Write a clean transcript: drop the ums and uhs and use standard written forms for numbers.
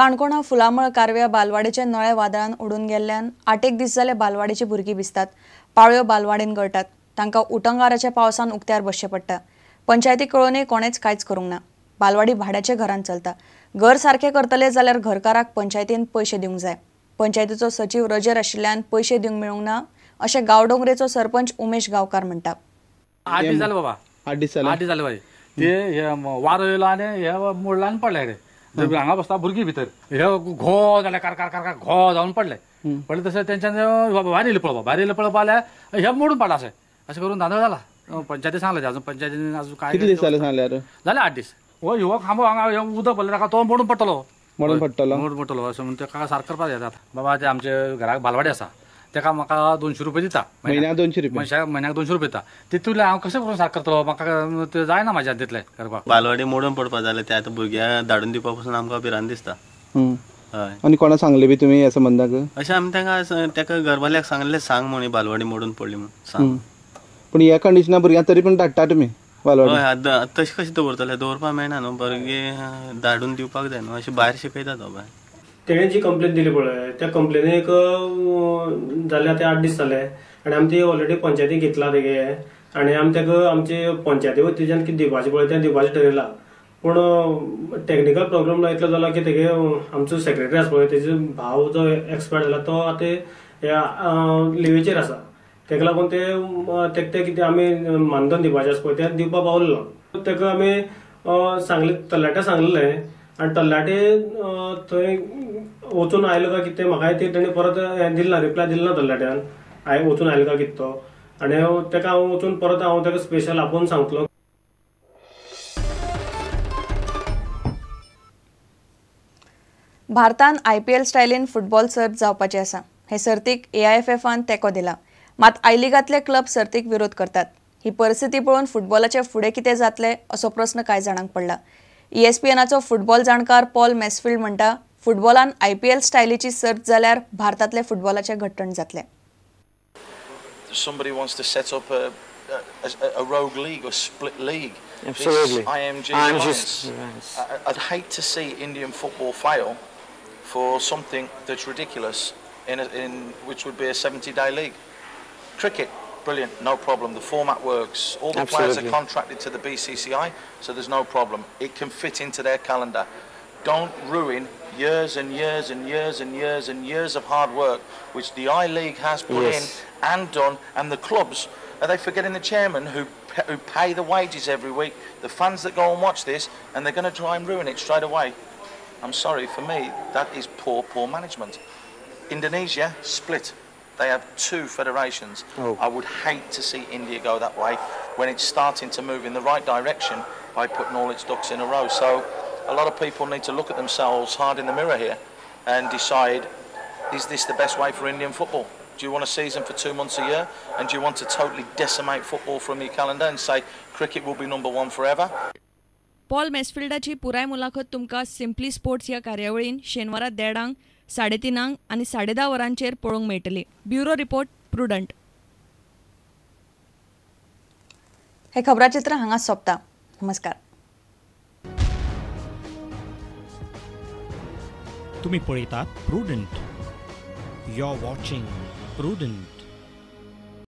काणकोणा फुलामळ कारव्या बालवाडीचे नळे वादळान उडून गेल्ल्यान 8 दीस जाले बालवाडीची भुरगीं भिजतात. पाळयो बालवाडीन गळटात. तांकां उटंगाराच्या पावसान उक्त्यार बसचें पडटा. पंचायती कळोनय कोणेच कांयच करूंक ना. बालवाडी भाड्याच्या घरान चलता. घर सारखे करतले जाल्यार घरकाराक पंचायतीन पयशे दिवंक जाय. पंचायतीचो सचिव रजेर आशिल्ल्यान पयशे दिवंक मेळूंक ना अशें गांवडोंगरेचो सरपंच उमेश गांवकार म्हणटा. 8 दीस जाले बाबा, 8 दीस जाले बाई. ते वारो येयलो आनी हे मोडला आनी पडले रे. हांगा बसता भुरगीं भितर हे घो जाल्यार कार कार कार घो जावन पडले. पडले तशें तेंच्यान भायर येयले पळोवपाक जाल्यार हे मोडून पडला अशें करून धांदळ जाला. पंचायती सांगले अजून पंचायतीन अजून काय कितले दीस जाले 8 दीस. हो युवक खांबो हांगा उदक पडलें ताका तो मोडून पडटलो अशें म्हणून ताका सारको करपाक जाय. बाबा ते आमचे घराक बालवाडी आसा तेका म्हाका 200 रुपया दिता म्हयन्याक 200 रुपया म्हयन्याक 200 रुपया दिता. तितूंतले हांव कशें करून सारको करतलो म्हाका ते जायना म्हाज्यान तितले करपाक. बालवाडी मोडून पडपा जाले ते आतां भुरग्यांक धाडून दिवपा पासून आमकां भिरांत दिसता. हय आनी कोणा सांगले बी तुमी ह्या संबंधाक? अशें आमी तेका घरवाल्याक सांगले सांग म्हणून बालवाडी मोडून पडली म्हणून सांग. पूण ह्या कंडिशना भुरग्यांक तरी पूण धाडटा तुमी बालवाडी? हय तशें कशें दवरतले दवरपा मेळना न्हू. भुरगीं धाडून दिवपाक जाय न्हू. अशें भायर शिकयता तो बाय. तेणे जी कंप्लेन दिली पळय त्या कंप्लेनीक जाले आतां 8 दीस जाले आनी आमी ती ऑलरेडी पंचायतीक घेतला तेगे आनी आमी तेका आमचे पंचायती वतीच्यान कितें दिवपाचें पळय तें दिवपाचें ठरयलां. पूण टेक्निकल प्रॉब्लेम इतलो जाला की तेगे आमचो सेक्रेटरी आसा पळय तेजो भाव जो एक्सपायर जाला तो आतां ह्या लिवेचेर आसा. तेका लागून ते कितें आमी मानधन दिवपाचें आसा पळय तें दिवपा पावलें ना. तेका आमी सांगले तरणाट्याक सांगलेलें आनी तरणाटे थंय वचून आयलो काय कितें म्हाका तेणी परत दिलें ना, रिप्लाय दिलें ना तरणाट्यान वचून आयलो काय कितें तो. आनी तेका हांव वचून परत हांव तेका स्पेशल आपोवन सांगतलो. भारतान IPL स्टायलीन फुटबॉल सर्त जावपाची आसा. हे सर्तीक AIFFन तेंको दिला. मात आय लीगांतले क्लब सर्तीक विरोध करतात. ही परिस्थिती पळोवन फुटबॉलाचे फुडें कितें जातले असो प्रस्न कांय जाणांक पडला. ESPNचो फुटबॉल जाणकार पॉल मॅसफिल्ड म्हणटा फुटबॉलान IPL स्टायलीची सर्त जाल्यार भारतातले फुटबॉलाचे घट्टण जातले. Somebody wants to set up a rogue league or split league. Absolutely. IMG Alliance. I'd hate to see Indian football fail for something that's ridiculous in which would be a 70-day league. Cricket, brilliant, no problem. The format works. All the players are contracted to the BCCI, so there's no problem. It can fit into their calendar. Don't ruin years and years and years and years and years of hard work which the I-League has put in and done, and the clubs. Are they forgetting the chairman who pay the wages every week, the fans that go and watch this, and they're going to try and ruin it straight away? I'm sorry, for me, that is poor management. Indonesia, split. They have 2 federations. I would hate to see India go that way when it's starting to move in the right direction by putting all its ducks in a row. So a lot of people need to look at themselves hard in the mirror here and decide, is this the best way for Indian football? Do you want a season for 2 months a year? And do you want to totally decimate football from your calendar and say cricket will be number 1 forever? Paul मॅसफिल्डाची पुराय मुलाखत तुमकां simply sports ह्या कार्यावळीन शेनवारा 1:30 3:30 आनी 10:30 वरांचेर पळोवंक मेळटली. Bureau report Prudent. हे खबराचित्र हांगाच सोंपता. नमस्कार. तुम्ही पळयतात Prudent. You are watching prudent.